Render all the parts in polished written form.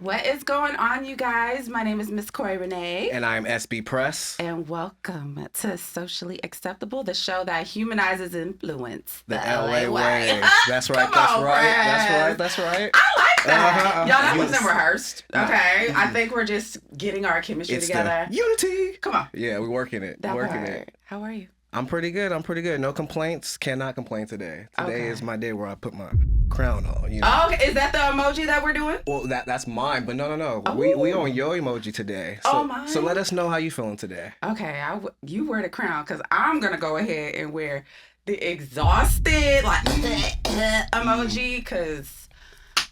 What is going on, you guys? My name is Miss Corrie Renee. And I'm SB Press. And welcome to Socially Acceptable, the show that humanizes influence. The LA way. That's right, that's right. I like that. Y'all, that Yes. wasn't rehearsed. Okay. I think we're just getting our chemistry It's together. the unity. Come on. Yeah, we're working it. That working part. it. How are you? I'm pretty good. No complaints. Cannot complain today. Today Okay. is my day where I put my crown on. You know? Oh, okay. Is that the emoji that we're doing? Well, that's mine, but no. Oh. We on your emoji today. So, mine? So let us know how you feeling today. Okay, you wear the crown because I'm going to go ahead and wear the exhausted, like, emoji because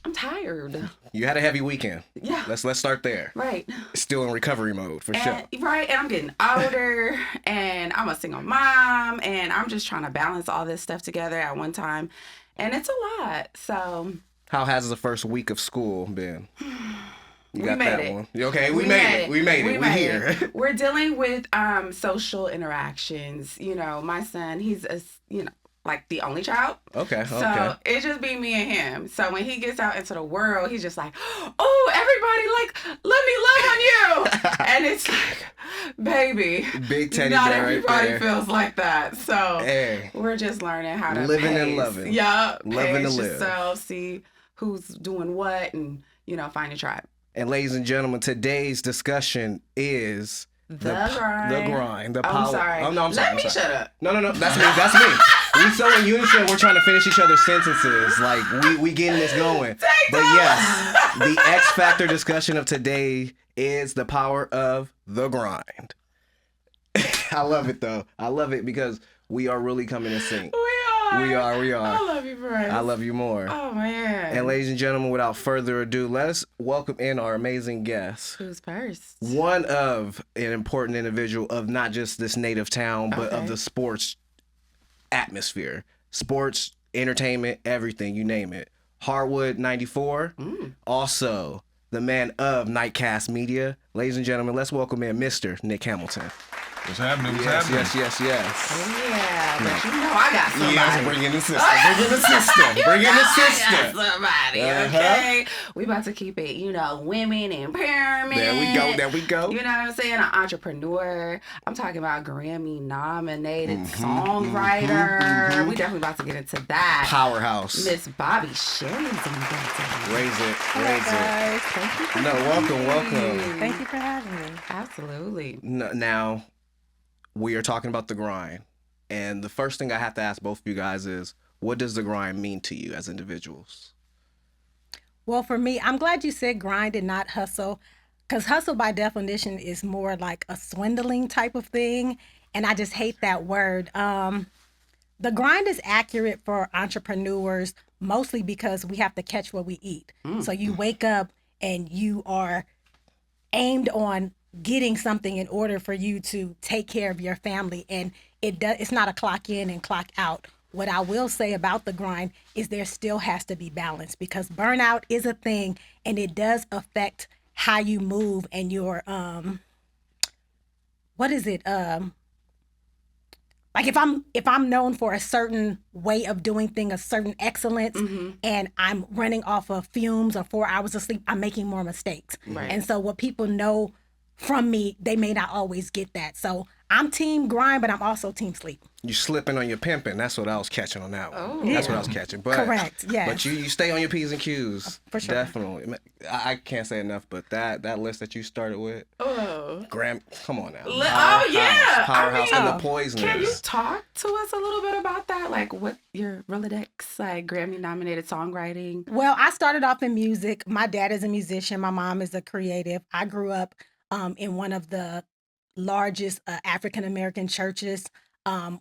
I'm tired. You had a heavy weekend. Yeah. Let's start there. Right. Still in recovery mode for sure. Right, and I'm getting older, and I'm a single mom, and I'm just trying to balance all this stuff together at one time, and it's a lot, so. How has the first week of school been? You We got made that it. one. Okay, we made it. We made it. We're here. We're dealing with social interactions. You know, my son, he's like the only child. Okay. So it just be me and him. So when he gets out into the world, he's just like, oh, everybody, like, let me love on you. And it's like, baby, Big teddy not bear right everybody there. feels like that. So Hey. we're just learning how to Living pace. and loving. Yeah, Loving to pace live. yourself, see who's doing what, and find your tribe. And ladies and gentlemen, today's discussion is The grind. The grind. The Oh, power. I'm sorry. Oh no, I'm sorry. Let I'm me sorry. shut up. No. That's me. We so in unison, we're trying to finish each other's sentences. Like we getting this going. But yes, the X Factor discussion of today is the power of the grind. I love it though. I love it because we are really coming in sync. We are. I love you, Brent. I love you more. Oh, man. And ladies and gentlemen, without further ado, let's welcome in our amazing guest. Who's first? One of an important individual of not just this native town, but of the sports atmosphere. Sports, entertainment, everything, you name it. Hardwood 94. Also, the man of Nightcast Media. Ladies and gentlemen, let's welcome in Mr. Nick Hamilton. What's happening? Yes. Yeah, but you know I got somebody. Yes, bring in the sister. Bring in the sister. I got somebody, okay? We about to keep it, women empowerment. There we go. You know what I'm saying? An entrepreneur. I'm talking about Grammy-nominated songwriter. We definitely about to get into that. Powerhouse. Miss Bobbie Cheri's in the building. Raise it. Guys, thank you for Welcome. Thank you for having me. Absolutely. Now, we are talking about the grind. And the first thing I have to ask both of you guys is, what does the grind mean to you as individuals? Well, for me, I'm glad you said grind and not hustle, because hustle by definition is more like a swindling type of thing. And I just hate that word. The grind is accurate for entrepreneurs, mostly because we have to catch what we eat. So you wake up and you are aimed on getting something in order for you to take care of your family, and it's not a clock in and clock out. What I will say about the grind is there still has to be balance, because burnout is a thing, and it does affect how you move and your like if I'm known for a certain way of doing things, a certain excellence, and I'm running off of fumes or 4 hours of sleep, I'm making more mistakes. Right. And so what people know from me, they may not always get that. So I'm team grind, but I'm also team sleep. You slipping on your pimping. That's what I was catching on that one. Oh. That's what I was catching. But, Correct, yes. But you stay on your P's and Q's. For sure. Definitely. I can't say enough, but that list that you started with, Oh. come on now. Yeah. Powerhouse I mean, and the Poisoners. Can you talk to us a little bit about that? Like, what your Rolodex, like Grammy-nominated songwriting? Well, I started off in music. My dad is a musician. My mom is a creative. I grew up in one of the largest African-American churches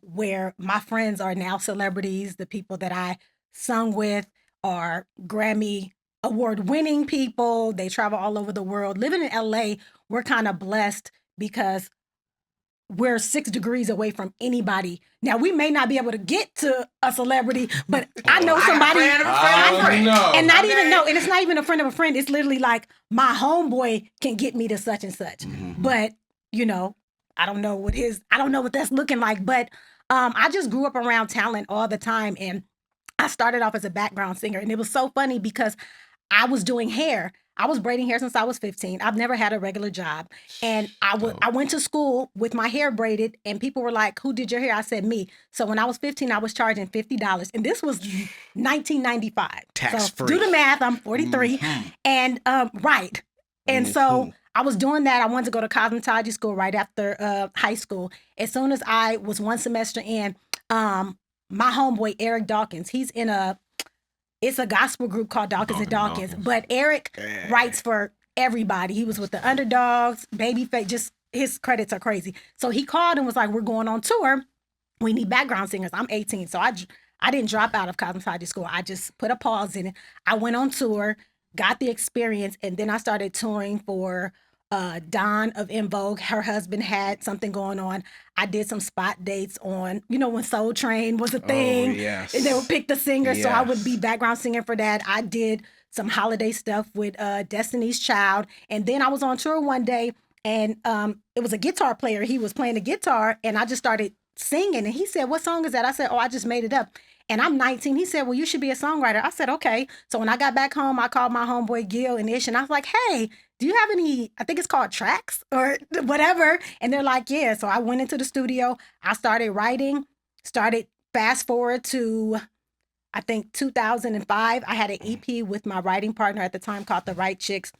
where my friends are now celebrities. The people that I sung with are Grammy award-winning people. They travel all over the world. Living in LA, we're kind of blessed because we're 6 degrees away from anybody. Now, we may not be able to get to a celebrity, but I know somebody. And not even, no, and it's not even a friend of a friend. It's literally like my homeboy can get me to such and such. But, I don't know what that's looking like. But I just grew up around talent all the time. And I started off as a background singer. And it was so funny because I was doing hair. I was braiding hair since I was 15. I've never had a regular job. And I went to school with my hair braided, and people were like, who did your hair? I said, me. So when I was 15, I was charging $50. And this was 1995. Tax so free. do the math. I'm 43. And right. And so I was doing that. I wanted to go to cosmetology school right after high school. As soon as I was one semester in, my homeboy, Eric Dawkins, he's in it's a gospel group called Dawkins and Dawkins. But Eric writes for everybody. He was with the Underdogs, Babyface, just his credits are crazy. So he called and was like, we're going on tour. We need background singers. I'm 18. So I didn't drop out of cosmetology school. I just put a pause in it. I went on tour, got the experience, and then I started touring for Dawn of En Vogue. Her husband had something going on. I did some spot dates on, when Soul Train was a thing. Yes. And they would pick the singer, so I would be background singer for that. I did some holiday stuff with Destiny's Child. And then I was on tour one day, and it was a guitar player. He was playing the guitar, and I just started singing. And he said, what song is that? I said, I just made it up. And I'm 19. He said, well, you should be a songwriter. I said, okay. So when I got back home, I called my homeboy Gil and Ish, and I was like, hey, do you have any, I think it's called tracks or whatever? And they're like, yeah. So I went into the studio. I started writing, fast forward to, I think, 2005. I had an EP with my writing partner at the time called The Right Chicks.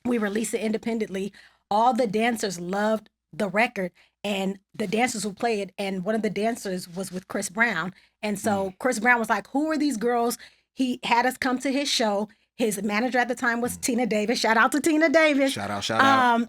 We released it independently. All the dancers loved the record, and the dancers would play it. And one of the dancers was with Chris Brown. And so Chris Brown was like, who are these girls? He had us come to his show. His manager at the time was Tina Davis. Shout out to Tina Davis. Shout out.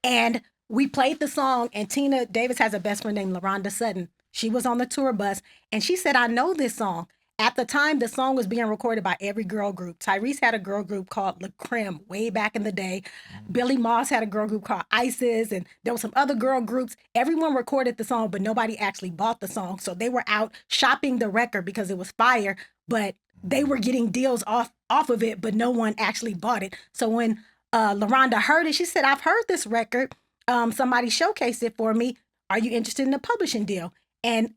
And we played the song, and Tina Davis has a best friend named LaRonda Sutton. She was on the tour bus, and she said, I know this song. At the time, the song was being recorded by every girl group. Tyrese had a girl group called Le Creme way back in the day. Billy Moss had a girl group called Isis, and there were some other girl groups. Everyone recorded the song, but nobody actually bought the song. So they were out shopping the record because it was fire, but they were getting deals off of it, but no one actually bought it. So when LaRonda heard it, she said, I've heard this record. Somebody showcased it for me. Are you interested in a publishing deal? And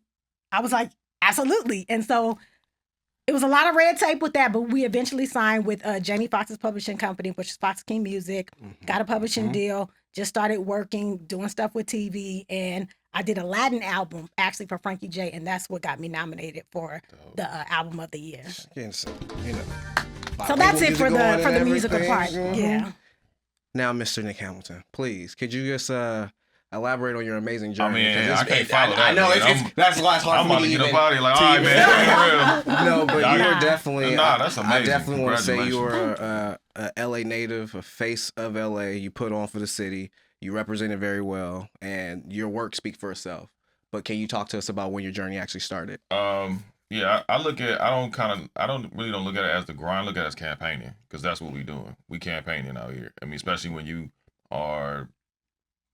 I was like, absolutely. And so it was a lot of red tape with that, but we eventually signed with Jamie Foxx's publishing company, which is Fox King Music, got a publishing deal, just started working, doing stuff with TV, and I did a Latin album, actually, for Frankie J, and that's what got me nominated for the Album of the Year. So that's it for the musical part. Yeah. Now, Mr. Nick Hamilton, please, could you just elaborate on your amazing journey? I mean, I can't follow that. I know that's why it's hard for me to get up out of here like, all right, man, for real. No, but you were definitely. That's amazing. I definitely want to say you were a LA native, a face of LA. You put on for the city. You represented very well, and your work speaks for itself. But can you talk to us about when your journey actually started? Yeah, I don't really look at it as the grind. I look at it as campaigning, because that's what we're doing. We campaigning out here. I mean, especially when you are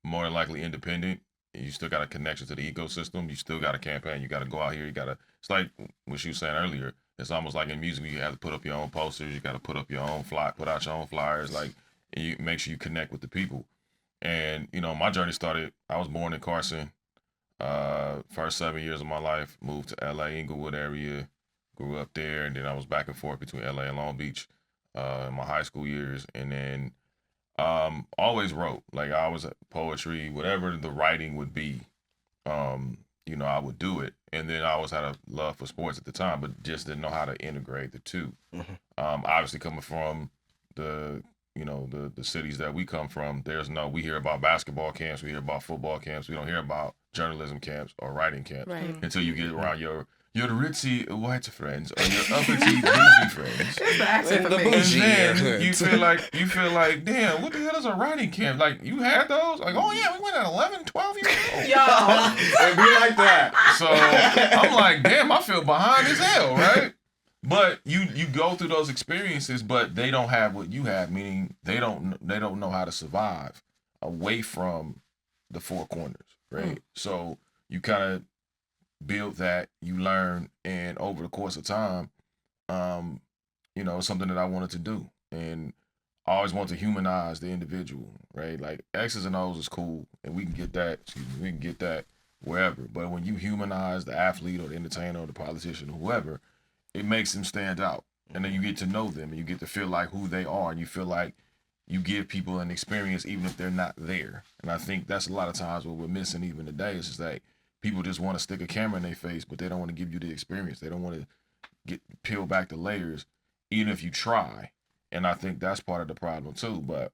more than likely independent, and you still got a connection to the ecosystem. You still got a campaign. You got to go out here. It's like what you were saying earlier. It's almost like in music, you have to put up your own posters. You got to put up your own put out your own flyers. Like, and you make sure you connect with the people. And my journey started. I was born in Carson. First 7 years of my life, moved to LA, Inglewood area, grew up there, and then I was back and forth between LA and Long Beach in my high school years, and then always wrote. Like, I was poetry, whatever the writing would be, I would do it. And then I always had a love for sports at the time, but just didn't know how to integrate the two. Obviously coming from the cities that we come from, we hear about basketball camps, we hear about football camps, we don't hear about journalism camps or writing camps until you get around your ritzy white friends or your uppity bougie friends. And then you feel like, damn, what the hell is a writing camp? Like, you had those? Like, oh yeah, we went at 11, 12 years old. Yo. It'd be like that. So I'm like, damn, I feel behind as hell, right? But you go through those experiences, but they don't have what you have, meaning they don't know how to survive away from the four corners, right? So you kind of build that, you learn, and over the course of time, it's something that I wanted to do, and I always want to humanize the individual, right? Like, X's and O's is cool, and we can get that wherever, but when you humanize the athlete or the entertainer or the politician or whoever, it makes them stand out. And then you get to know them, and you get to feel like who they are, and you feel like you give people an experience even if they're not there. And I think that's a lot of times what we're missing even today is just like people just want to stick a camera in their face, but they don't want to give you the experience. They don't want to peel back the layers, even if you try. And I think that's part of the problem too. But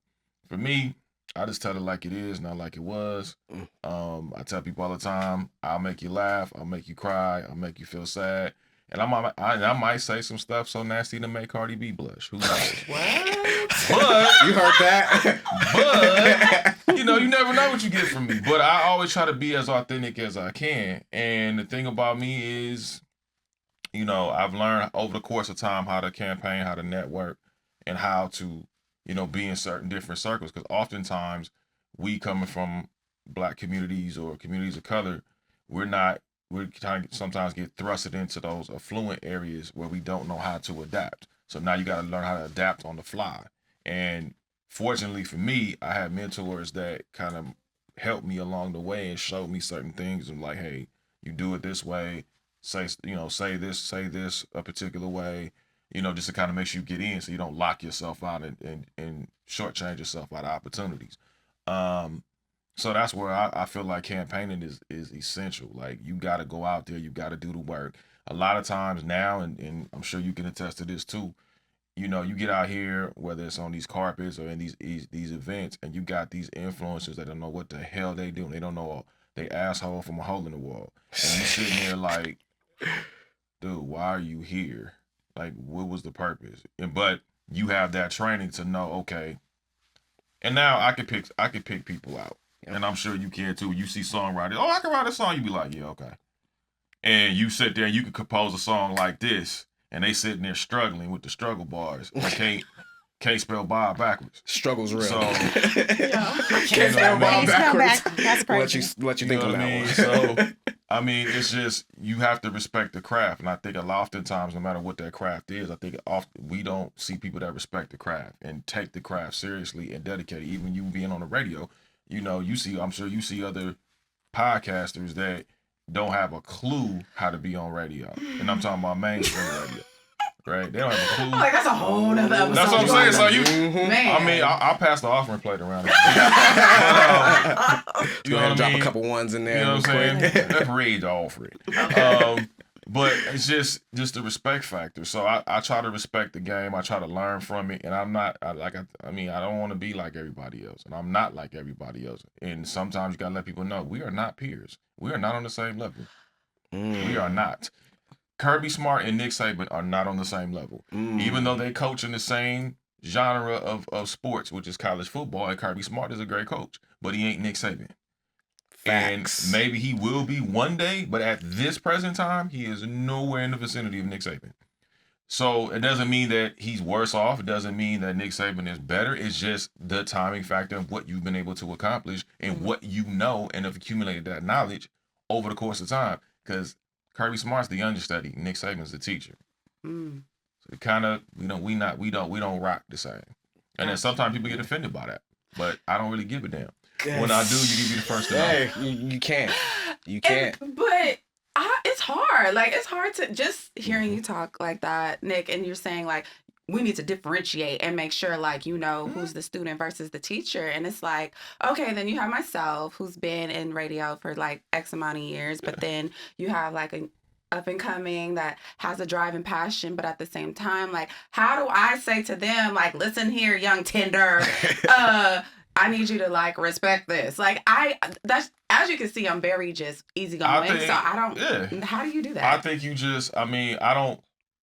for me, I just tell it like it is, not like it was. I tell people all the time, I'll make you laugh, I'll make you cry, I'll make you feel sad. And I might say some stuff so nasty to make Cardi B blush. Who knows? What? But You heard that? but you never know what you get from me. But I always try to be as authentic as I can. And the thing about me is, I've learned over the course of time how to campaign, how to network, and how to, be in certain different circles. Because oftentimes we coming from Black communities or communities of color, we're trying to sometimes get thrusted into those affluent areas where we don't know how to adapt. So now you got to learn how to adapt on the fly. And fortunately for me, I had mentors that kind of helped me along the way and showed me certain things. And like, hey, you do it this way. Say this a particular way. Just to kind of make sure you get in, so you don't lock yourself out and shortchange yourself out of opportunities. So that's where I feel like campaigning is essential. Like, you got to go out there, you got to do the work. A lot of times now, and I'm sure you can attest to this too, you get out here, whether it's on these carpets or in these events, and you got these influencers that don't know what the hell they doing. They don't know they asshole from a hole in the wall. And you sitting there like, dude, why are you here? Like, what was the purpose? But you have that training to know, okay. And now I could pick people out. Yep. And I'm sure you can too. You see songwriters, oh, I can write a song. You be like, yeah, okay. And you sit there and you could compose a song like this, and they sitting there struggling with the struggle bars. I can't spell Bob backwards. Struggle's real. So Can't spell Bob backwards. That's crazy. What you think of that one? So it's just, you have to respect the craft. And I think oftentimes, no matter what that craft is, I think often we don't see people that respect the craft and take the craft seriously and dedicate it. Even you being on the radio, I'm sure you see other podcasters that don't have a clue how to be on radio. And I'm talking about mainstream radio. Right? They don't have a clue. Like, that's a whole nother episode. That's what I'm saying. So Man. I'll pass the offering plate around. You know, drop a couple ones in there. You know what I'm saying? Let's raise the offering. Okay. But it's just the respect factor. So I try to respect the game. I try to learn from it. And I don't want to be like everybody else. And I'm not like everybody else. And sometimes you got to let people know we are not peers. We are not on the same level. We are not. Kirby Smart and Nick Saban are not on the same level. Even though they coach in the same genre of sports, which is college football, and Kirby Smart is a great coach, but he ain't Nick Saban. Facts. And maybe he will be one day, but at this present time, he is nowhere in the vicinity of Nick Saban. So it doesn't mean that he's worse off. It doesn't mean that Nick Saban is better. It's just the timing factor of what you've been able to accomplish and what you know and have accumulated that knowledge over the course of time. Because Kirby Smart's the understudy, Nick Saban's the teacher. So it kind of, we don't rock the same. And then sometimes people get offended by that, but I don't really give a damn. Yes. When I do, you give me the first to know. Hey, you can't. But it's hard. Like, it's hard to just hearing you talk like that, Nick, and you're saying like, we need to differentiate and make sure, like, who's the student versus the teacher. And it's like, okay, then you have myself, who's been in radio for like X amount of years, but then you have like an up and coming that has a drive and passion, but at the same time, like, how do I say to them, like, listen here, young tender, I need you to like respect this. Like, that's, as you can see, I'm very just easygoing. So I don't. Yeah. How do you do that? I think you just.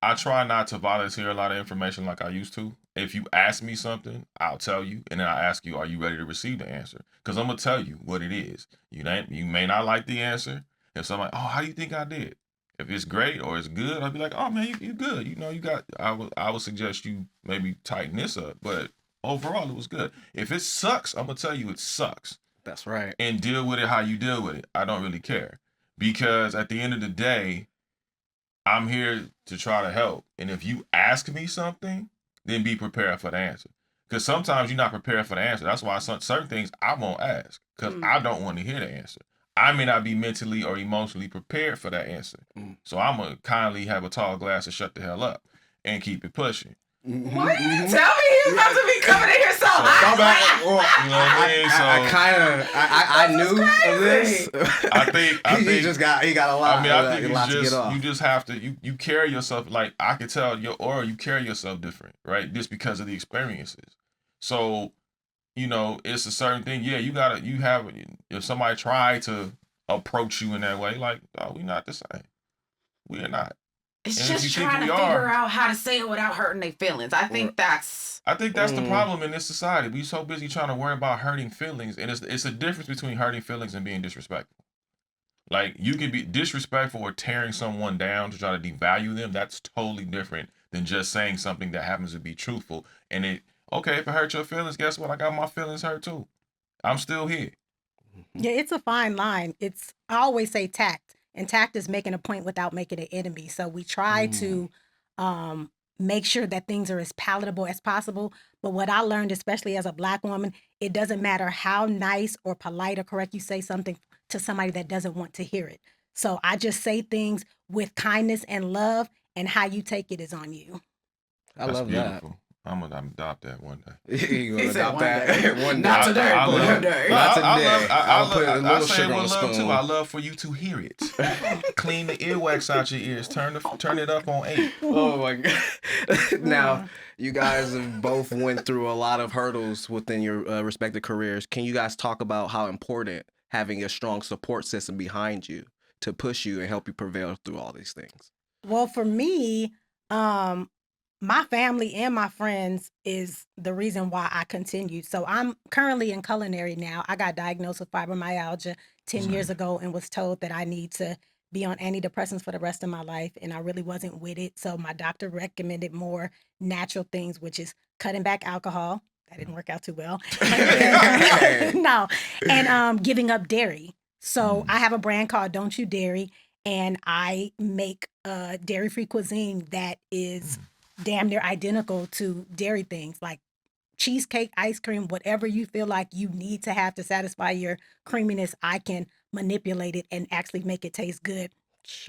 I try not to volunteer a lot of information like I used to. If you ask me something, I'll tell you, and then I ask you, are you ready to receive the answer? Because I'm gonna tell you what it is. You may not like the answer. If somebody, oh, how do you think I did? If it's great or it's good, I'll be like, oh man, you good. You got. I would suggest you maybe tighten this up, but overall it was good. If it sucks, I'm gonna tell you it sucks. That's right. And deal with it how you deal with it. I don't really care, because at the end of the day, I'm here to try to help. And if you ask me something, then be prepared for the answer. Because sometimes you're not prepared for the answer. That's why certain things I won't ask, because I don't want to hear the answer. I may not be mentally or emotionally prepared for that answer. So I'm going to kindly have a tall glass and shut the hell up and keep it pushing. Why you didn't tell me he was about to be coming in here so hot? You know what I mean? So I knew of this. I think he got a lot. I mean, I think a lot you just have to you carry yourself like I could tell your aura. You carry yourself different, right? Just because of the experiences. So, you know, it's a certain thing. Yeah, if somebody tried to approach you in that way, like, oh, we're not the same. We are not. It's And if just you think trying to we figure are- out how to say it without hurting their feelings. I think that's the problem in this society. We so busy trying to worry about hurting feelings, and it's a difference between hurting feelings and being disrespectful. Like, you can be disrespectful or tearing someone down to try to devalue them. That's totally different than just saying something that happens to be truthful. And if it hurt your feelings, guess what? I got my feelings hurt too. I'm still here. Yeah, it's a fine line. I always say tact, and tact is making a point without making an enemy. So we try to make sure that things are as palatable as possible. But what I learned, especially as a Black woman, it doesn't matter how nice or polite or correct you say something to somebody that doesn't want to hear it. So I just say things with kindness and love, and how you take it is on you. I love beautiful. I'm gonna adopt that one day. You gonna said adopt one that day. one day? Not today, I but love- one day. Not today. I put a little I say sugar it on with the love spoon. too. I love for you to hear it. Clean the earwax out your ears. Turn it up on 8. Oh my god! Now you guys have both went through a lot of hurdles within your respective careers. Can you guys talk about how important having a strong support system behind you to push you and help you prevail through all these things? Well, for me, my family and my friends is the reason why I continued. So I'm currently in culinary now. I got diagnosed with fibromyalgia 10 years ago and was told that I need to be on antidepressants for the rest of my life. And I really wasn't with it. So my doctor recommended more natural things, which is cutting back alcohol. That didn't work out too well. No. And giving up dairy. So I have a brand called Don't You Dairy, and I make dairy-free cuisine that is damn near identical to dairy things like cheesecake, ice cream, whatever you feel like you need to have to satisfy your creaminess. I can manipulate it and actually make it taste good.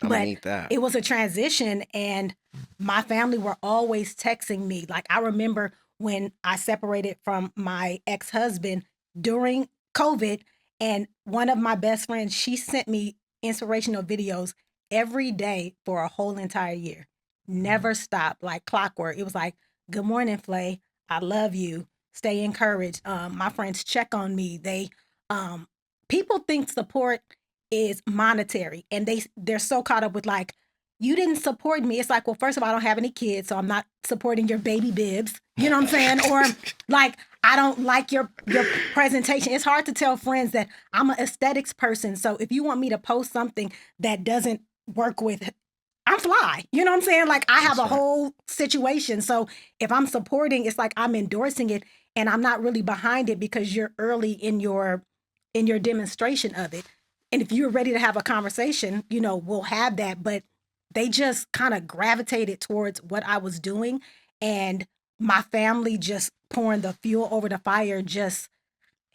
I'm gonna eat that. It was a transition, and my family were always texting me. Like, I remember when I separated from my ex-husband during COVID, and one of my best friends, she sent me inspirational videos every day for a whole entire year. Never stopped, like clockwork. It was like, good morning, Flay. I love you. Stay encouraged. My friends check on me. People think support is monetary, and they're so caught up with like, you didn't support me. It's like, well, first of all, I don't have any kids, so I'm not supporting your baby bibs. You know what I'm saying? Or like, I don't like your presentation. It's hard to tell friends that I'm an aesthetics person. So if you want me to post something that doesn't work with, I'm fly. You know what I'm saying? Like, I have a whole situation. So if I'm supporting, it's like I'm endorsing it, and I'm not really behind it because you're early in your demonstration of it. And if you're ready to have a conversation, you know, we'll have that. But they just kind of gravitated towards what I was doing, and my family just pouring the fuel over the fire just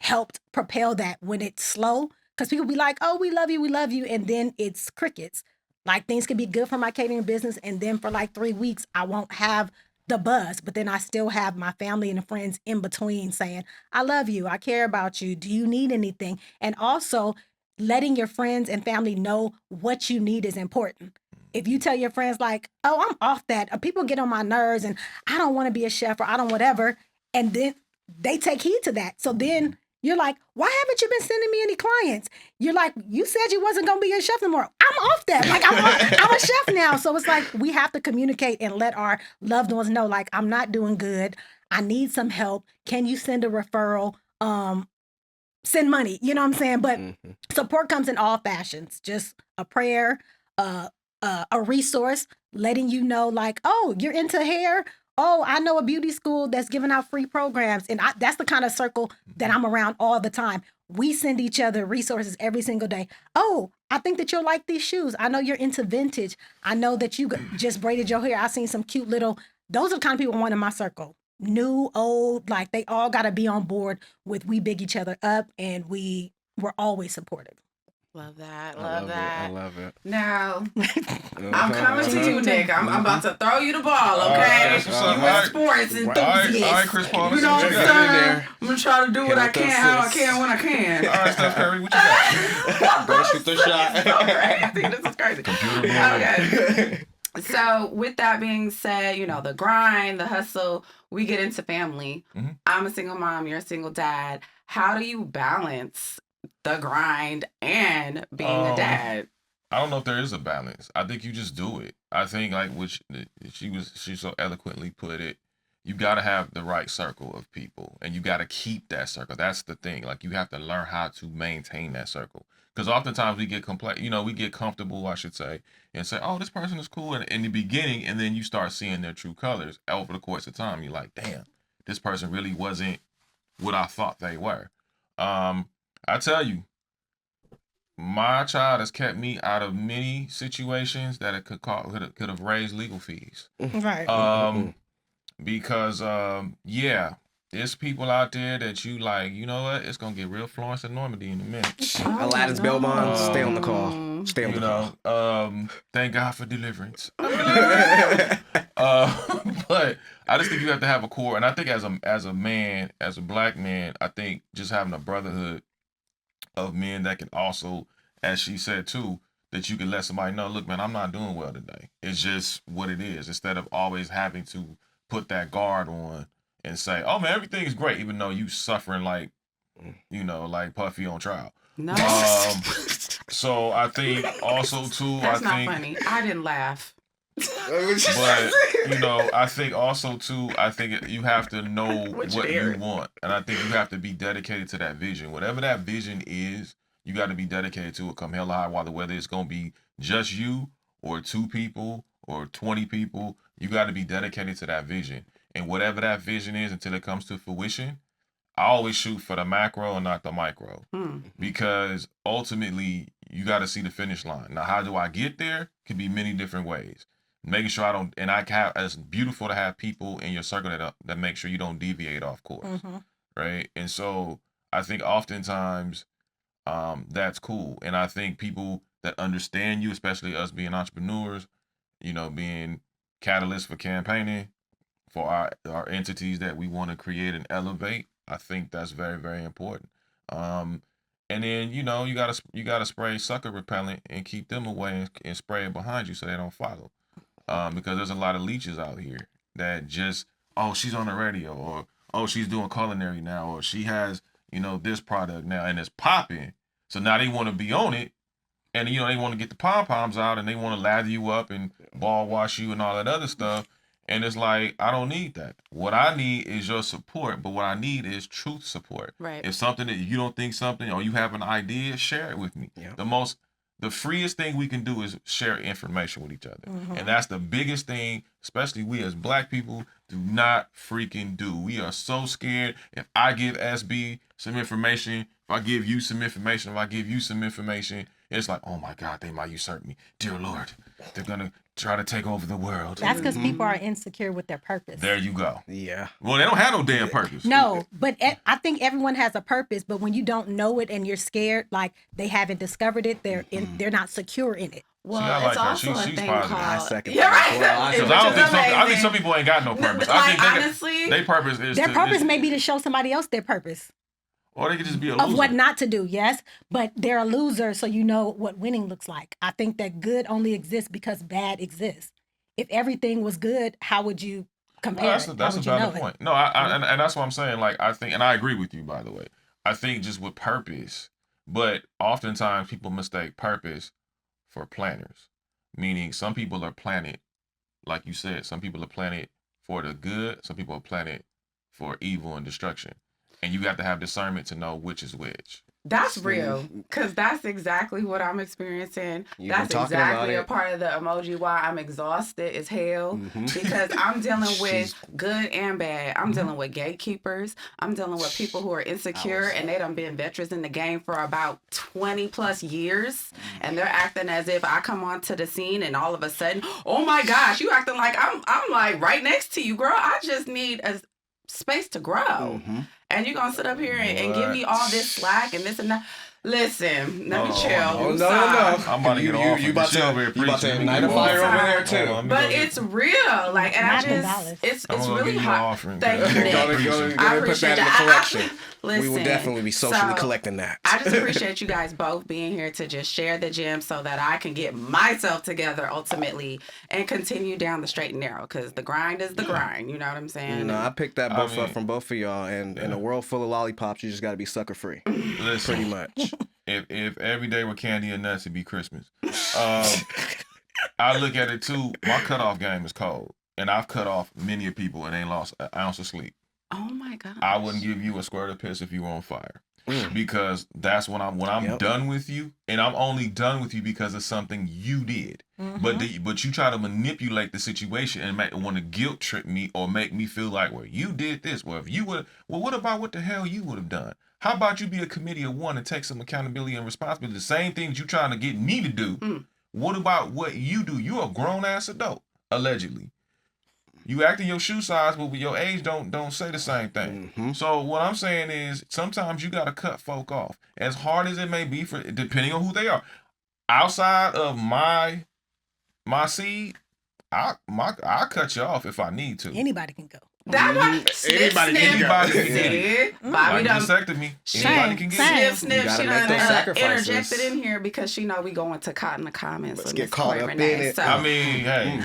helped propel that when it's slow. Because people be like, oh, we love you. And then it's crickets. Like, things could be good for my catering business, and then for like 3 weeks, I won't have the buzz. But then I still have my family and friends in between saying, I love you. I care about you. Do you need anything? And also letting your friends and family know what you need is important. If you tell your friends like, oh, I'm off that, people get on my nerves and I don't want to be a chef, or I don't whatever, and then they take heed to that. So then you're like, why haven't you been sending me any clients? You're like, you said you wasn't going to be a chef no more. I'm off that. Like, I'm a chef now. So it's like, we have to communicate and let our loved ones know, like, I'm not doing good. I need some help. Can you send a referral? Send money. You know what I'm saying? But support comes in all fashions. Just a prayer, a resource, letting you know, like, oh, you're into hair. Oh, I know a beauty school that's giving out free programs. And that's the kind of circle that I'm around all the time. We send each other resources every single day. Oh, I think that you'll like these shoes. I know you're into vintage. I know that you just braided your hair. I seen some cute little, those are the kind of people I want in my circle. New, old, like, they all got to be on board with, we big each other up, and we're always supportive. Love that. I Love that. I love it. Now, I'm coming to you, Nick. I'm about to throw you the ball, All right, okay? that's what's up. You a sports enthusiast. All right, Chris Paul. You know what I'm Get in saying? there. I'm gonna try to do what I Count those can, how I assists. can, when I can. All right, Steph Curry, what you got? Go shoot the shot. Crazy. This is crazy. Computer boy. Okay. So, with that being said, you know, the grind, the hustle, we get into family. Mhm. I'm a single mom, you're a single dad. How do you balance the grind and being a dad? I don't know if there is a balance. I think you just do it. I think like which she so eloquently put it, you got to have the right circle of people and you got to keep that circle. That's the thing. Like you have to learn how to maintain that circle. Because oftentimes we get we get comfortable, I should say, and say, oh, this person is cool in the beginning, and then you start seeing their true colors over the course of time. You're like, damn, this person really wasn't what I thought they were. I tell you, my child has kept me out of many situations that it could have raised legal fees. Right. Because yeah, there's people out there that you like, you know what, it's gonna get real Florence and Normandy in a minute. Aladdin's bail bonds. Stay on the call. Stay on You the call. know, thank God for deliverance. But I just think you have to have a core, and I think as a man, as a black man, I think just having a brotherhood of men that can also, as she said too, that you can let somebody know, look, man, I'm not doing well today. It's just what it is. Instead of always having to put that guard on and say, oh man, everything's great, even though you suffering like, you know, like Puffy on trial. No. So I think also too, That's I not think, funny. I didn't laugh. but you know, I think also too, I think you have to know What what you you hearing? want, and I think you have to be dedicated to that vision. Whatever that vision is, you got to be dedicated to it. Come hell or high water, whether it's gonna be just you or 2 people or 20 people, you got to be dedicated to that vision. And whatever that vision is, until it comes to fruition, I always shoot for the macro and not the micro, because ultimately you got to see the finish line. Now, how do I get there? Could be many different ways. Making sure I don't, and I have, it's beautiful to have people in your circle that make sure you don't deviate off course, right? And so I think oftentimes that's cool, and I think people that understand you, especially us being entrepreneurs, you know, being catalysts for campaigning for our entities that we want to create and elevate. I think that's very, very important. And then, you know, you gotta spray sucker repellent and keep them away and spray it behind you so they don't follow. Because there's a lot of leeches out here that just, oh, she's on the radio, or oh, she's doing culinary now, or she has, you know, this product now and it's popping. So now they want to be on it, and you know they want to get the pom poms out and they want to lather you up and ball wash you and all that other stuff. And it's like, I don't need that. What I need is your support, but what I need is truth support. Right. If something that you don't think something, or you have an idea, share it with me. Yeah. The freest thing we can do is share information with each other. And that's the biggest thing, especially we as black people do not freaking do. We are so scared. If I give SB some information, if I give you some information, if I give you some information, it's like, oh my God, they might usurp me. Dear Lord, they're going to try to take over the world. That's because people are insecure with their purpose. There you go. Yeah. Well, they don't have no damn purpose. No, but I think everyone has a purpose. But when you don't know it and you're scared, like they haven't discovered it, they're not secure in it. Well, See, I like it's her. also a She's thing positive. I called. second You're that. right. Well, I Because second I that. think some people ain't got no purpose. I Like, think honestly, their purpose is Their purpose may be to show somebody else their purpose or they could just be a of loser. what not to do. Yes, but they're a loser, so you know what winning looks like. I think that good only exists because bad exists. If everything was good, how would you compare? Well, that's How a would you know valid it? point. No, and that's what I'm saying. Like, I think, and I agree with you, by the way. I think just with purpose, but oftentimes people mistake purpose for planners. Meaning some people are planted, like you said, some people are planted for the good, some people are planted for evil and destruction. And you got to have discernment to know which is which. That's real, because that's exactly what I'm experiencing. You've been That's talking about exactly a it. part of the emoji why I'm exhausted as hell, because I'm dealing with good and bad. I'm dealing with gatekeepers. I'm dealing with people who are insecure and they done been veterans in the game for about 20 plus years, and they're acting as if I come onto the scene and all of a sudden, oh my gosh, you acting like I'm like right next to you, girl. I just need a space to grow. And you're gonna sit up here and give me all this slack and this and that. Listen, let me Oh, chill. Oh, I'm no. I'm about to get off. You about to ignite a fire over there, too. But it's real. Like, and I $9. just, it's I'm gonna really give you an hot. offering. Thank you, Go Nick. ahead, I put appreciate that in the that. collection. Listen, We will definitely be socially collecting that. I just appreciate you guys both being here to just share the gems so that I can get myself together ultimately and continue down the straight and narrow, because the grind is the grind. You know what I'm saying? I picked that I both mean, up from both of y'all, and in a world full of lollipops, you just got to be sucker free, Listen, pretty much. if every day were candy and nuts, it'd be Christmas. I look at it too. My cutoff game is cold, and I've cut off many people and ain't lost an ounce of sleep. Oh my God. I wouldn't give you a squirt of piss if you were on fire, because that's when I'm Yep. done with you, and I'm only done with you because of something you did. But you try to manipulate the situation and want to guilt trip me or make me feel like, well, you did this. Well, if you would, well, what about what the hell you would have done? How about you be a committee of one and take some accountability and responsibility? The same things you trying to get me to do. What about what you do? You're a grown ass adult, allegedly. You act in your shoe size, but with your age don't say the same thing. So what I'm saying is sometimes you gotta cut folk off. As hard as it may be for depending on who they are. Outside of my seed, I'll cut you off if I need to. Anybody can go. That one, Anybody can go. see? Bobby Like done vasectomy. Anybody can get it. Snip. gotta She make those done sacrifices. interjected in here because she know we going to caught in the comments. Let's with get Miss caught Corrie up in Renee. it. So, I mean, hey.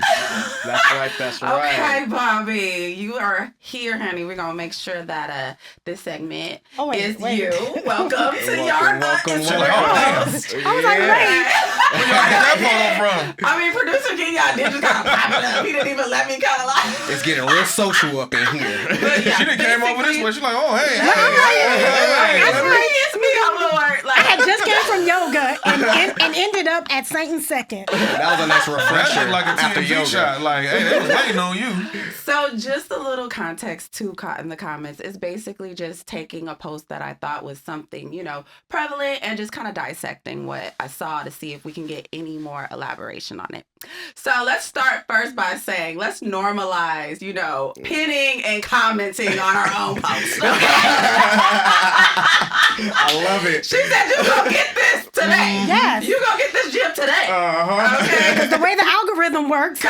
That's right. That's right. okay, Bobby, you are here, honey. We're gonna make sure that this segment is you. Welcome to Welcome, your welcome. Instagram post. I was like, wait. Where y'all get that photo from? I mean, producer Kenyon did just kind of pop it up. He didn't even let me kind of like. It's getting real social up in here. But yeah, She done came over this way. She's like, oh, hey. It's me, I'm Lord. Like, I had just came from yoga and ended up at Satan's second. That was a nice That refresher looked like a after TNG yoga. shot. Like, hey, they was waiting on you. So just a little context to Caught in the Comments is basically just taking a post that I thought was something, prevalent and just kind of dissecting what I saw to see if we can get any more elaboration on it. So let's start first by saying, let's normalize, pinning and commenting on our own posts. I love it. She said, you gonna get this today. Yes. You gonna get this gym today. Okay. Because the way the algorithm works, they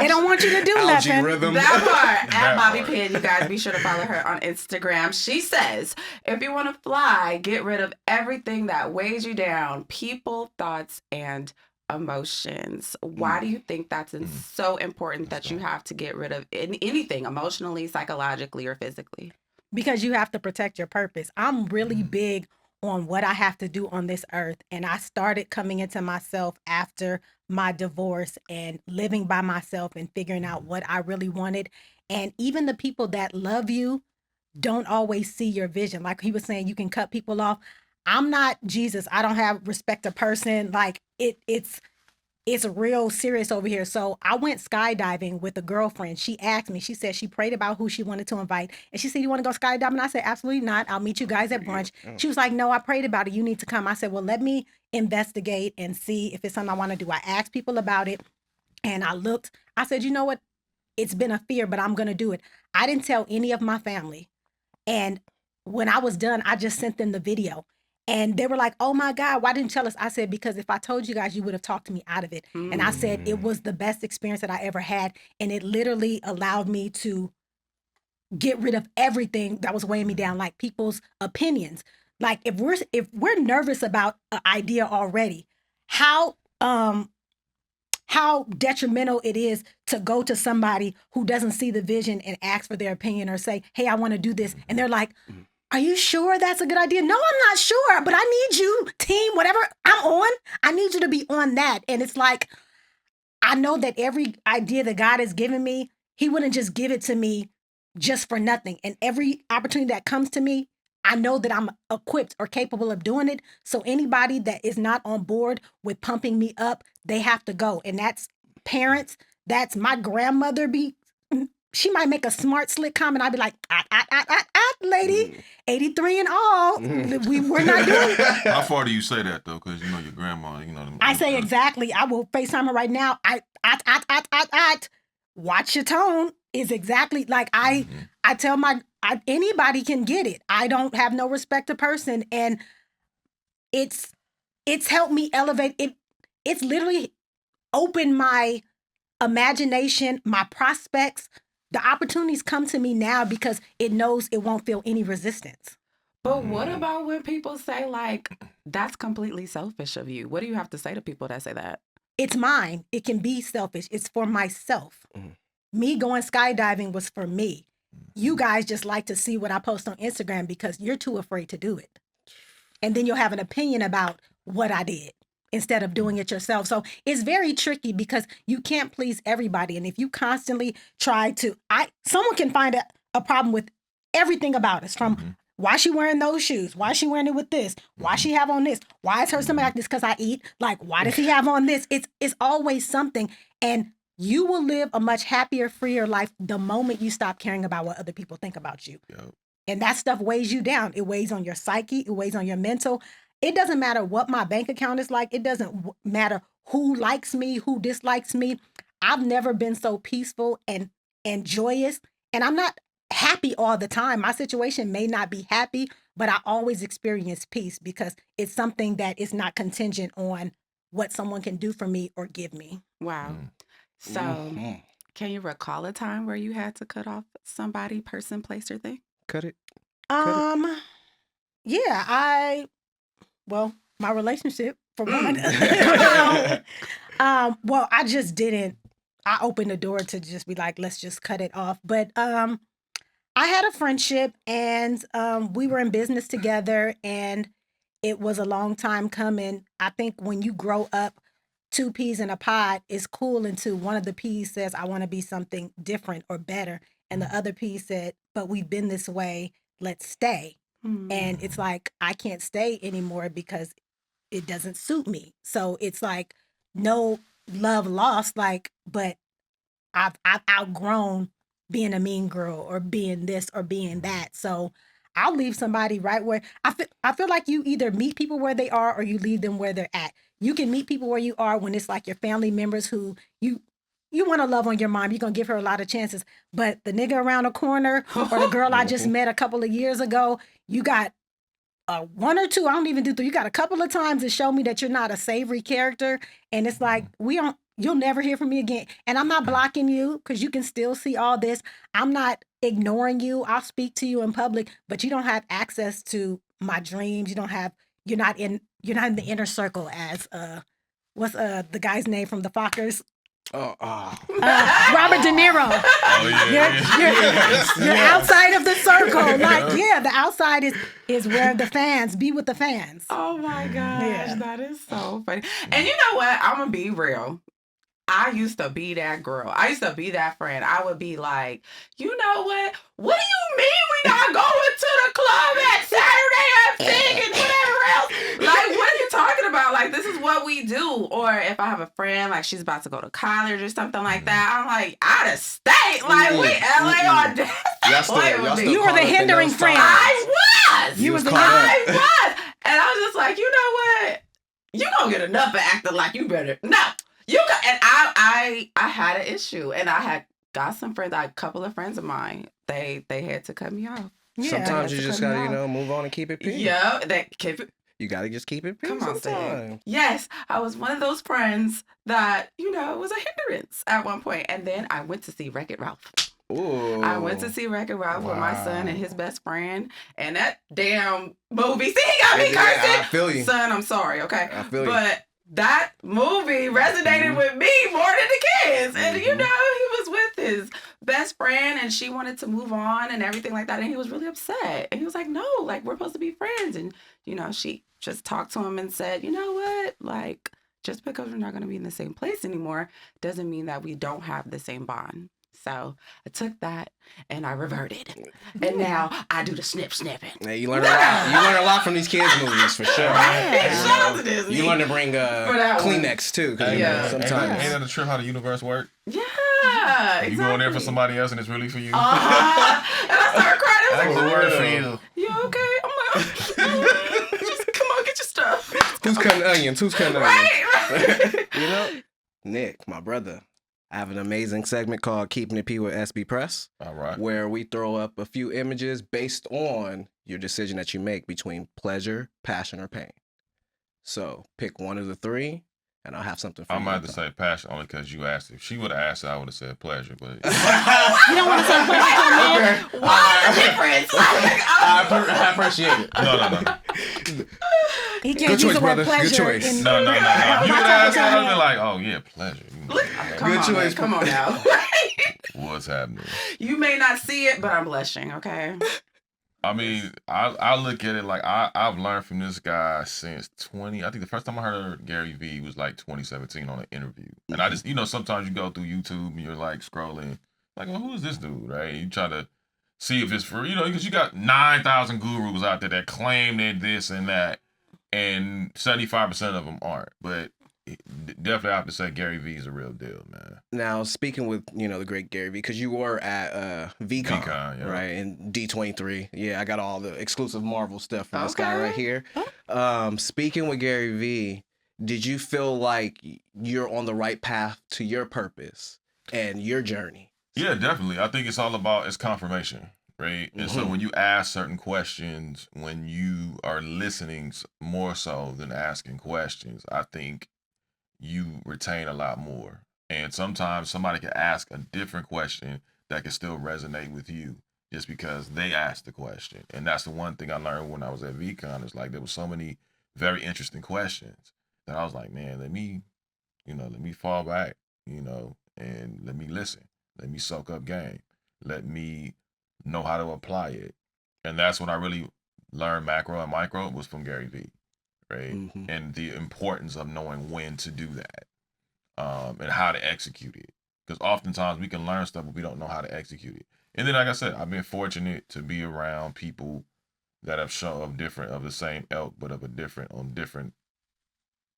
don't want you to do Algae nothing. rhythm. That part. That At Bobbie part. Penn, you guys be sure to follow her on Instagram. She says, if you want to fly, get rid of everything that weighs you down, people, thoughts, and emotions. Why do you think that's so important that you have to get rid of anything emotionally, psychologically, or physically? Because you have to protect your purpose. I'm really big on what I have to do on this earth. And I started coming into myself after my divorce and living by myself and figuring out what I really wanted. And even the people that love you don't always see your vision. Like he was saying, you can cut people off. I'm not Jesus. I don't have respect of person. Like it's real serious over here. So I went skydiving with a girlfriend. She asked me, she said she prayed about who she wanted to invite. And she said, you want to go skydiving? I said, absolutely not. I'll meet you guys at brunch. She was like, no, I prayed about it. You need to come. I said, well, let me investigate and see if it's something I want to do. I asked people about it and I looked. I said, you know what? It's been a fear, but I'm going to do it. I didn't tell any of my family. And when I was done, I just sent them the video. And they were like, oh my God, why didn't you tell us? I said, because if I told you guys, you would have talked to me out of it. And I said, it was the best experience that I ever had. And it literally allowed me to get rid of everything that was weighing me down, like people's opinions. Like if we're nervous about an idea already, how detrimental it is to go to somebody who doesn't see the vision and ask for their opinion or say, hey, I want to do this. And they're like, are you sure that's a good idea? No, I'm not sure, but I need you, team, whatever I'm on. I need you to be on that. And it's like, I know that every idea that God has given me, he wouldn't just give it to me just for nothing. And every opportunity that comes to me, I know that I'm equipped or capable of doing it. So anybody that is not on board with pumping me up, they have to go. And that's parents. That's my grandmother she might make a smart, slick comment. I'd be like, lady, 83 and all. We're not doing it. How far do you say that, though? Because, your grandma, I say exactly. I will FaceTime her right now. Watch your tone is exactly like I tell anybody can get it. I don't have no respect to person. And it's helped me elevate it. It's literally opened my imagination, my prospects. The opportunities come to me now because it knows it won't feel any resistance. But what about when people say, like, that's completely selfish of you? What do you have to say to people that say that? It's mine. It can be selfish. It's for myself. Me going skydiving was for me. You guys just like to see what I post on Instagram because you're too afraid to do it. And then you'll have an opinion about what I did instead of doing it yourself. So it's very tricky because you can't please everybody. And if you constantly try to, someone can find a problem with everything about us, from why she wearing those shoes, why she wearing it with this, why she have on this, why is her stomach like this because I eat, like why does he have on this? It's always something. And you will live a much happier, freer life the moment you stop caring about what other people think about you. Yep. And that stuff weighs you down. It weighs on your psyche. It weighs on your mental. It doesn't matter what my bank account is like. It doesn't matter who likes me, who dislikes me. I've never been so peaceful and joyous. And I'm not happy all the time. My situation may not be happy, but I always experience peace because it's something that is not contingent on what someone can do for me or give me. Wow. So can you recall a time where you had to cut off somebody, person, place, or thing? Cut it. Yeah, my relationship for one. Well, I just didn't. I opened the door to just be like, let's just cut it off. But I had a friendship and we were in business together and it was a long time coming. I think when you grow up, 2 peas in a pod is cool until one of the peas says, I want to be something different or better. And the other pea said, but we've been this way, let's stay. And it's like, I can't stay anymore because it doesn't suit me. So it's like, no love lost, like, but I've outgrown being a mean girl or being this or being that. So I'll leave somebody right where I feel like you either meet people where they are or you leave them where they're at. You can meet people where you are when it's like your family members who you want to love on your mom. You're going to give her a lot of chances. But the nigga around the corner or the girl I just met a couple of years ago, you got 1 or 2, I don't even do 3. You got a couple of times to show me that you're not a savory character. And it's like, you'll never hear from me again. And I'm not blocking you because you can still see all this. I'm not ignoring you. I'll speak to you in public, but you don't have access to my dreams. You're not in the inner circle as what's the guy's name from the Fockers? Robert De Niro. You're outside of the circle. Like, the outside is where the fans be with the fans. Oh my gosh, that is so funny. And you know what? I'm gonna be real. I used to be that girl. I used to be that friend. I would be like, you know what? What do you mean we not going to the club at Saturday at Fig and whatever else? Like, what are you talking about? Like, this is what we do. Or if I have a friend, like she's about to go to college or something like that, I'm like, out of state. Like, we LA or this. You were the hindering friend. I was. You was I was. And I was just like, you know what? You gonna get enough of acting like you better. No. You got, and I had an issue, and I had got some friends, like a couple of friends of mine. They had to cut me off. Yeah, sometimes you just gotta move on and keep it peace. Yeah, that keep it. You gotta just keep it peace. Come on, sometimes. Yes, I was one of those friends that was a hindrance at one point, and then I went to see Wreck-It Ralph. Ooh. I went to see Wreck-It Ralph with my son and his best friend, and that damn movie. See, he got me cursing. I feel you, son. I'm sorry. Okay, I feel you. But that movie resonated with me more than the kids. And, he was with his best friend and she wanted to move on and everything like that. And he was really upset. And he was like, no, like, we're supposed to be friends. And, she just talked to him and said, you know what? Like, just because we're not going to be in the same place anymore doesn't mean that we don't have the same bond. So I took that and I reverted. And now I do the snipping. Hey, you learn a lot. You learn a lot from these kids' movies for sure. Shout out to Disney. You learn to bring Kleenex too. Sometimes. Ain't that the trip how the universe works? Yeah. You going there for somebody else and it's really for you. And I started crying. I was like, word for you. You okay? I'm like, just come on, get your stuff. Who's cutting onions? Right. Nick, my brother. I have an amazing segment called Keeping It P with SB Press. All right. Where we throw up a few images based on your decision that you make between pleasure, passion, or pain. So pick one of the three, and I'll have something for you. I'm about to say passion only because you asked. If she would have asked, I would have said pleasure. But You don't want to say pleasure to a man? Okay. What's the difference? I appreciate it. no. He can't Good use choice, the brother. word Good pleasure. choice. No. You would have asked, I would have been like, oh yeah, pleasure. Come Good on, choice. man. Come on now. What's happening? You may not see it, but I'm blushing. Okay. I mean, I look at it like I've learned from this guy since I think the first time I heard Gary Vee was like 2017 on an interview. And I just, sometimes you go through YouTube and you're like scrolling, like, well, who is this dude, right? You try to see if it's for, because you got 9,000 gurus out there that claim they're this and that, and 75% of them aren't. But definitely I have to say Gary Vee is a real deal, man. Now, speaking with, the great Gary Vee, because you were at VCon, VCon, yeah. right? And D23. Yeah, I got all the exclusive Marvel stuff from this guy Okay. right here. Speaking with Gary Vee, did you feel like you're on the right path to your purpose and your journey? Yeah, definitely. I think it's all about it's confirmation, right? And so when you ask certain questions, when you are listening more so than asking questions, I think you retain a lot more. And sometimes somebody can ask a different question that can still resonate with you just because they asked the question. And that's the one thing I learned when I was at VCon. Is like there was so many very interesting questions that I was like, man, let me fall back, and let me listen. Let me soak up game. Let me know how to apply it. And that's when I really learned macro and micro was from Gary Vee, right? Mm-hmm. And the importance of knowing when to do that, and how to execute it. Because oftentimes we can learn stuff, but we don't know how to execute it. And then, like I said, I've been fortunate to be around people that have shown of the same ilk, but on different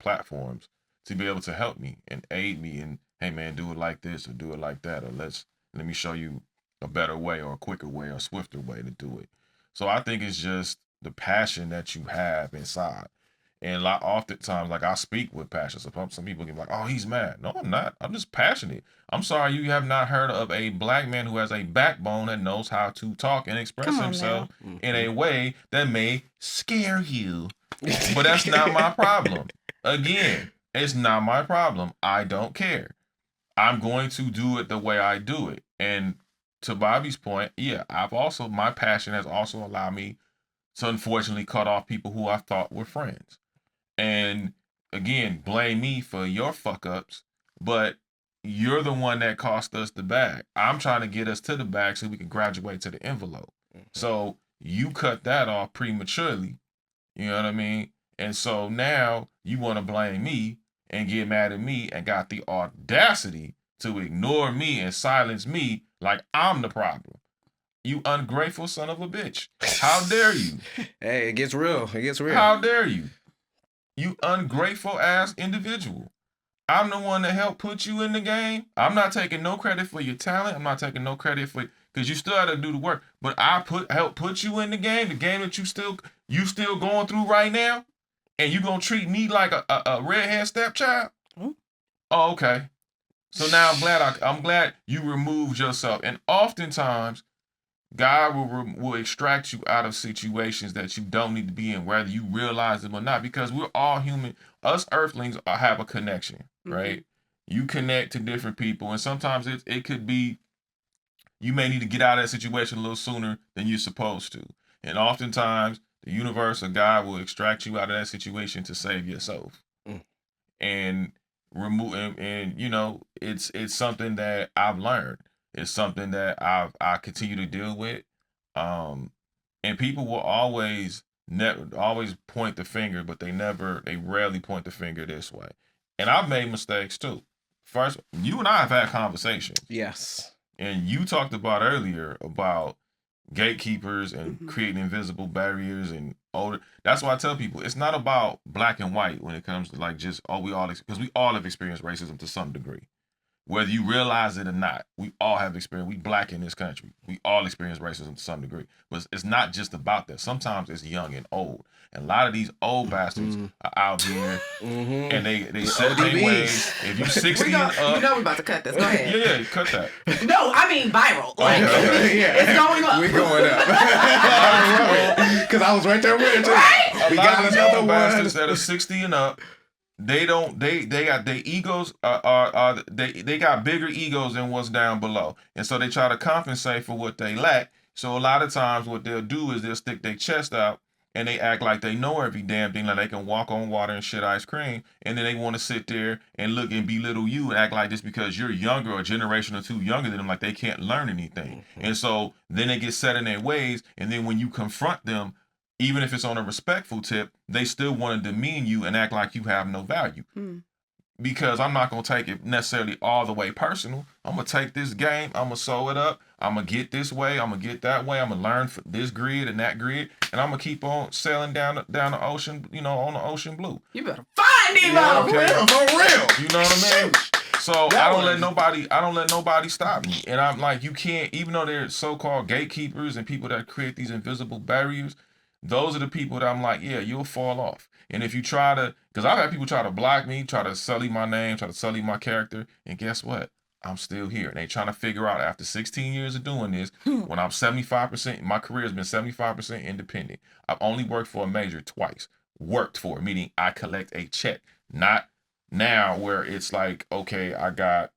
platforms to be able to help me and aid me in, hey man, do it like this or do it like that, or let me show you a better way or a quicker way or a swifter way to do it. So I think it's just the passion that you have inside. And oftentimes, like I speak with passion. So some people get like, oh, he's mad. No, I'm not. I'm just passionate. I'm sorry you have not heard of a black man who has a backbone that knows how to talk and express himself in a way that may scare you. But that's not my problem. Again, it's not my problem. I don't care. I'm going to do it the way I do it. And to Bobbie's point, yeah, my passion has also allowed me to unfortunately cut off people who I thought were friends. And again, blame me for your fuck ups, but you're the one that cost us the bag. I'm trying to get us to the bag so we can graduate to the envelope. Mm-hmm. So you cut that off prematurely. You know what I mean? And so now you want to blame me and get mad at me and got the audacity to ignore me and silence me like I'm the problem. You ungrateful son of a bitch. How dare you? Hey, it gets real. How dare you? You ungrateful ass individual. I'm the one that helped put you in the game. I'm not taking no credit for your talent. I'm not taking no credit for, because you still had to do the work. But I helped put you in the game that you still going through right now, and you gonna treat me like a redhead stepchild? Mm-hmm. Oh, okay. So now I'm glad you removed yourself. And oftentimes, God will extract you out of situations that you don't need to be in, whether you realize them or not, because we're all human. Us earthlings have a connection, right? Mm-hmm. You connect to different people, and sometimes it could be you may need to get out of that situation a little sooner than you're supposed to. And oftentimes, the universe or God will extract you out of that situation to save yourself. Mm. And remove, and it's something that I've learned. It's something that I continue to deal with. And people will always point the finger, but they rarely point the finger this way. And I've made mistakes too. First, you and I have had conversations. Yes. And you talked about earlier about gatekeepers and creating invisible barriers and older. That's why I tell people it's not about black and white when it comes to like just, because we all have experienced racism to some degree. Whether you realize it or not, we all have experience. We black in this country. We all experience racism to some degree. But it's not just about that. Sometimes it's young and old. And a lot of these old bastards are out here and they set their ways. If you're 60 and up. You know we're about to cut this. Go ahead. Yeah, cut that. No, I mean viral. Like, it's going up. We're going up. Because I was right there with it too. Right? a We lot got of these another young one. bastards that are 60 and up, they got their egos they got bigger egos than what's down below, and so they try to compensate for what they lack. So a lot of times what they'll do is they'll stick their chest out and they act like they know every damn thing, like they can walk on water and shit ice cream, and then they want to sit there and look and belittle you and act like this because you're younger or a generation or two younger than them, like they can't learn anything. And so then they get set in their ways, and then when you confront them, even if it's on a respectful tip, they still want to demean you and act like you have no value. Because I'm not going to take it necessarily all the way personal. I'm going to take this game, I'm going to sew it up, I'm going to get this way, I'm going to get that way, I'm going to learn for this grid and that grid, and I'm going to keep on sailing down the ocean, on the ocean blue. You better find Nemo. Yeah, for real. You know what I mean? So I don't let nobody stop me. And I'm like, you can't, even though they're so-called gatekeepers and people that create these invisible barriers, those are the people that I'm like, yeah, you'll fall off. And if you try to, because I've had people try to block me, try to sully my name, try to sully my character, and guess what? I'm still here. And they trying to figure out after 16 years of doing this, when I'm 75%, my career has been 75% independent. I've only worked for a major twice. Worked for, meaning I collect a check. Not now where it's like, okay, I got,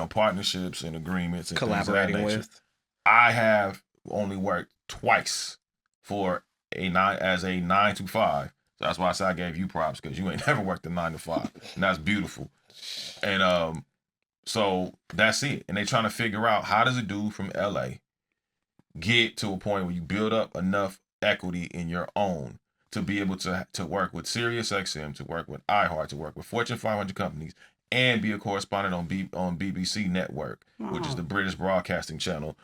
partnerships and agreements and Collaborating with. I have only worked twice for a 9 to 5. So that's why I said I gave you props, because you ain't never worked a 9 to 5. And that's beautiful. And so that's it. And they trying to figure out, how does a dude from LA get to a point where you build up enough equity in your own to be able to work with SiriusXM, to work with iHeart, to work with Fortune 500 companies, and be a correspondent on BBC Network, which is the British Broadcasting Channel,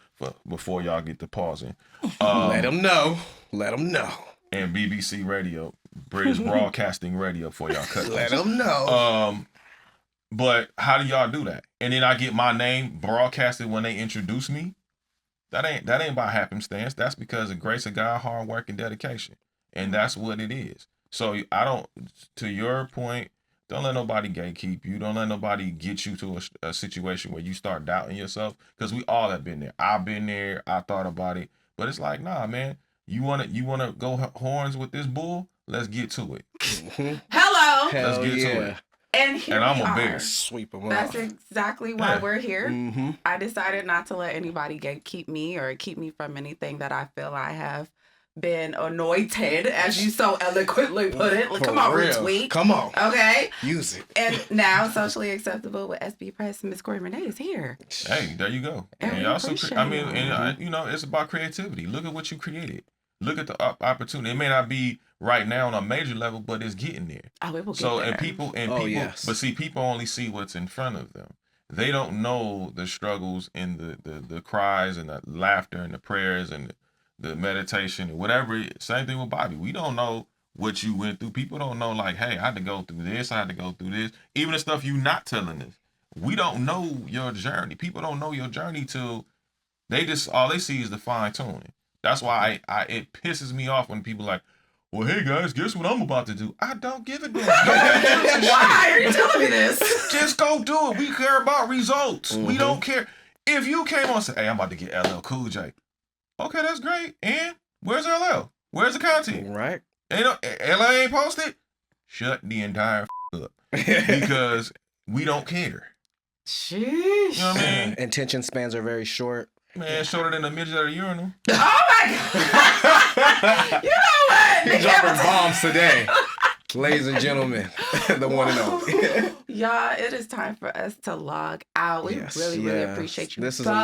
before y'all get to pausing. Let them know. Let them know. And BBC Radio, British Broadcasting Radio, for y'all cut. Let them know. But how do y'all do that? And then I get my name broadcasted when they introduce me. That ain't by happenstance. That's because of grace of God, hard work, and dedication. And that's what it is. So to your point, don't let nobody gatekeep you. Don't let nobody get you to a situation where you start doubting yourself. Because we all have been there. I've been there. I thought about it. But it's like, nah, man. You wanna go horns with this bull? Let's get to it. Hello. Let's get to it. And here I'm we a are. bear. Sweep them That's off. exactly why we're here. Mm-hmm. I decided not to let anybody gatekeep me or keep me from anything that I feel I have been anointed, as you so eloquently put it. Come on, retweet. Come on. Okay. Use it. And now, socially acceptable with SB Press, Miss Corrie Renee is here. Hey, there you go. And y'all so appreciate it's about creativity. Look at what you created. Look at the opportunity. It may not be right now on a major level, but it's getting there. Oh, it will get So there. and people, yes. But see, people only see what's in front of them. They don't know the struggles and the cries and the laughter and the prayers and the meditation and whatever. Same thing with Bobbie. We don't know what you went through. People don't know, like, hey, I had to go through this. I had to go through this. Even the stuff you not telling us. We don't know your journey. People don't know your journey till all they see is the fine tuning. That's why it pisses me off when people are like, well, hey guys, guess what I'm about to do? I don't give a damn. Why are you telling me this? Just go do it. We care about results. Mm-hmm. We don't care. If you came on and said, hey, I'm about to get LL Cool J. Okay, that's great. And where's LL? Where's the content? Right. LL ain't posted? Shut the entire up. Because we don't care. Sheesh. You know what I mean? Attention spans are very short. Man, shorter than a midget at a urinal. Oh my God. You know what? He's dropping bombs today. Ladies and gentlemen, the one and only. Y'all, it is time for us to log out. We really appreciate you this is both,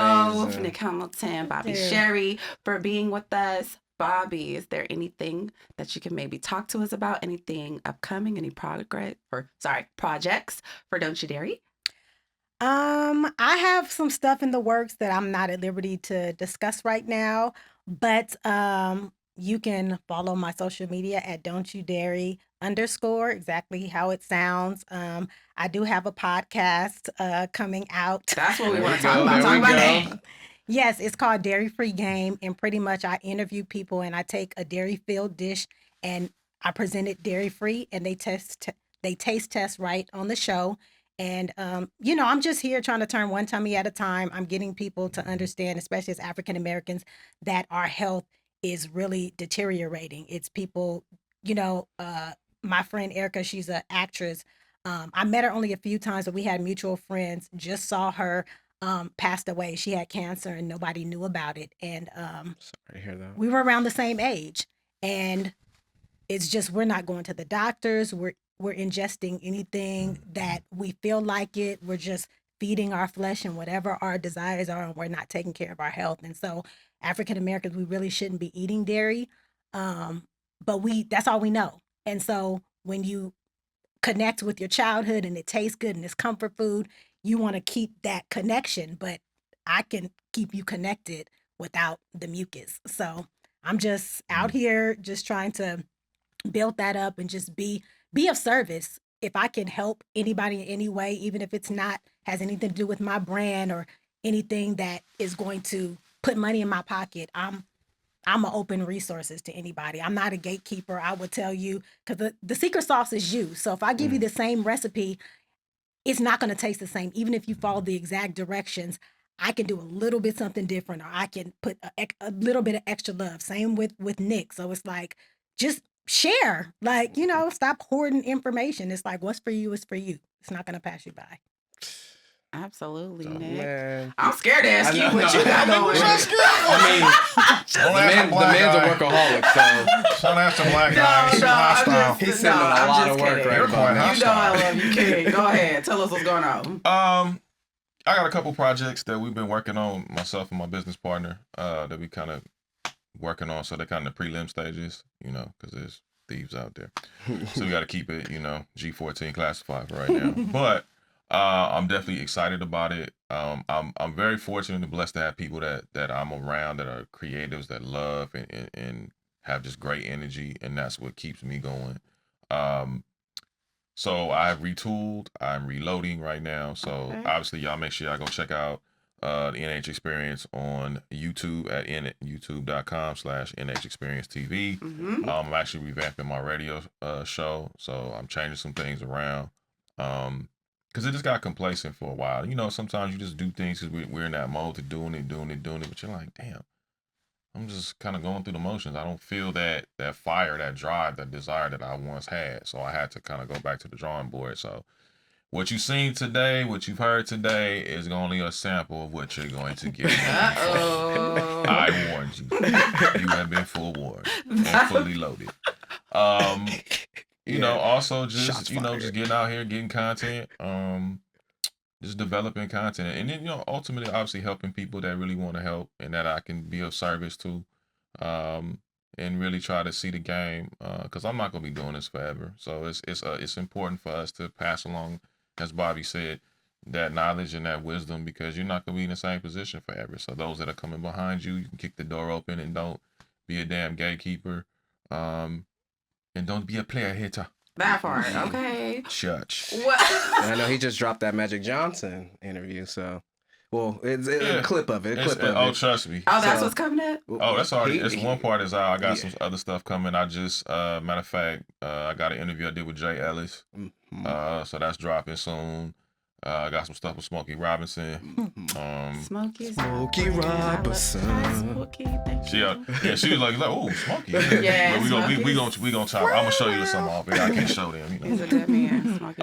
amazing. Nick Hamilton, Bobbie Yeah. Cheri, for being with us. Bobbie, is there anything that you can maybe talk to us about? Anything upcoming? Any projects for Don't You Dairy? I have some stuff in the works that I'm not at liberty to discuss right now, but you can follow my social media at Don't You Dairy _, exactly how it sounds. I do have a podcast coming out. That's what we There want we to talk go, about. there Talk we about go. that. Yes, it's called Dairy Free Game, and pretty much I interview people and I take a dairy-filled dish and I present it dairy-free, and they taste test right on the show. And I'm just here trying to turn one tummy at a time. I'm getting people to understand, especially as African Americans, that our health is really deteriorating. It's people you know, my friend Erica, she's an actress. I met her only a few times, but we had mutual friends. Just saw her passed away. She had cancer and nobody knew about it. And Sorry to hear that. we were around the same age. And it's just we're not going to the doctors. We're ingesting anything that we feel like it. We're just feeding our flesh and whatever our desires are, and we're not taking care of our health. And so African Americans, we really shouldn't be eating dairy. But that's all we know. And so when you connect with your childhood and it tastes good and it's comfort food, you want to keep that connection. But I can keep you connected without the mucus. So I'm just out here just trying to build that up and just be of service. If I can help anybody in any way, even if it's not has anything to do with my brand or anything that is going to put money in my pocket, I'm a open resources to anybody. I'm not a gatekeeper. I would tell you, because the secret sauce is you. So if I give you the same recipe, it's not going to taste the same. Even if you follow the exact directions, I can do a little bit something different, or I can put a little bit of extra love. Same with Nick. So it's like, just share, like, stop hoarding information. It's like, what's for you is for you. It's not going to pass you by. Absolutely, Oh, Nick. man. I'm scared to ask you I what you got going. The man's a workaholic, so Don't ask the black guy. He's hostile. he's sitting on a lot of work kidding. right You're quite now. You know I love you, King. Go ahead. Tell us what's going on. I got a couple projects that we've been working on, myself and my business partner, that we kind of working on. So they're kind of prelim stages, because there's thieves out there. So we got to keep it, G14 classified for right now. But I'm definitely excited about it. I'm very fortunate and blessed to have people that I'm around that are creatives, that love and have just great energy, and that's what keeps me going. So I've retooled. I'm reloading right now. So obviously, y'all make sure y'all go check out the NH Experience on YouTube at youtube.com/NH Experience TV. Mm-hmm. I'm actually revamping my radio show, so I'm changing some things around. Because it just got complacent for a while. Sometimes you just do things because we're in that mode to doing it, but you're like, damn, I'm just kind of going through the motions. I don't feel that fire, that drive, that desire that I once had. So I had to kind of go back to the drawing board. So what you've seen today, what you've heard today is only a sample of what you're going to get. Uh-oh. I warned you. You have been forewarned and fully loaded. Also just, just getting out here, getting content, just developing content. And then, ultimately, obviously helping people that really want to help and that I can be of service to, and really try to see the game, because I'm not going to be doing this forever. So it's important for us to pass along, as Bobbie said, that knowledge and that wisdom, because you're not going to be in the same position forever. So those that are coming behind you, you can kick the door open and don't be a damn gatekeeper. And don't be a player hater. That part, okay. Church. What? I know he just dropped that Magic Johnson interview, so it's a clip of it. Trust me. Oh, that's what's coming up? Oh, that's already. It's one part is out. I got some other stuff coming. I just matter of fact, I got an interview I did with Jay Ellis. Mm-hmm. So that's dropping soon. I got some stuff with Smokey Robinson. Smokey Robinson. Smokey, thank you. She was like, oh, Smokey. Yeah, but we gonna chop. I'm gonna show you some off. I can't show them. He's a good man, Smokey.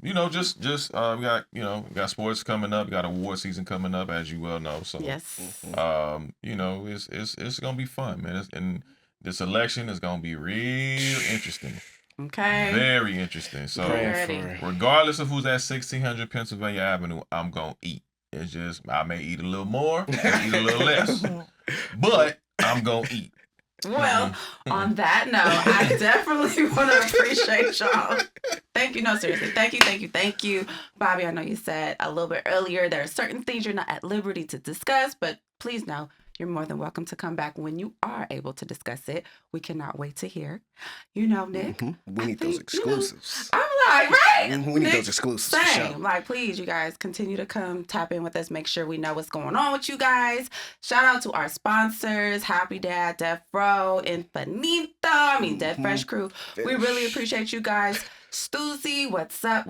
We got sports coming up. We got award season coming up, as you well know. So yes. It's gonna be fun, man. And this election is gonna be real interesting. Okay. Very interesting. So regardless of who's at 1600 Pennsylvania Avenue, I'm gonna eat. It's just I may eat a little more, eat a little less, but I'm gonna eat. Well, on that note, I definitely want to appreciate y'all. Thank you. No, seriously. Thank you. Bobbie, I know you said a little bit earlier there are certain things you're not at liberty to discuss, but please know you're more than welcome to come back when you are able to discuss it. We cannot wait to hear. Nick. Mm-hmm. We need those exclusives. I'm like, right? We need those exclusives. Same. Sure. Like, please, you guys, continue to come tap in with us. Make sure we know what's going on with you guys. Shout out to our sponsors, Happy Dad, Death Row, Infinito. Dead Fresh Crew. We really appreciate you guys. Stuzy, what's up?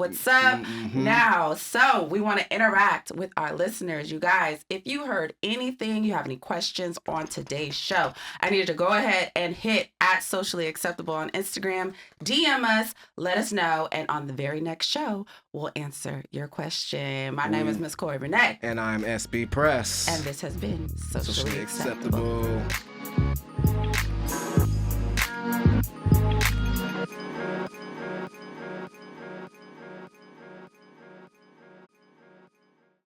Now, so we want to interact with our listeners. You guys, if you heard anything, you have any questions on today's show, I need you to go ahead and hit @sociallyacceptable on Instagram, DM us, let us know, and on the very next show, we'll answer your question. My name is Miss Corrie Renee. And I'm SB Press. And this has been Socially Acceptable.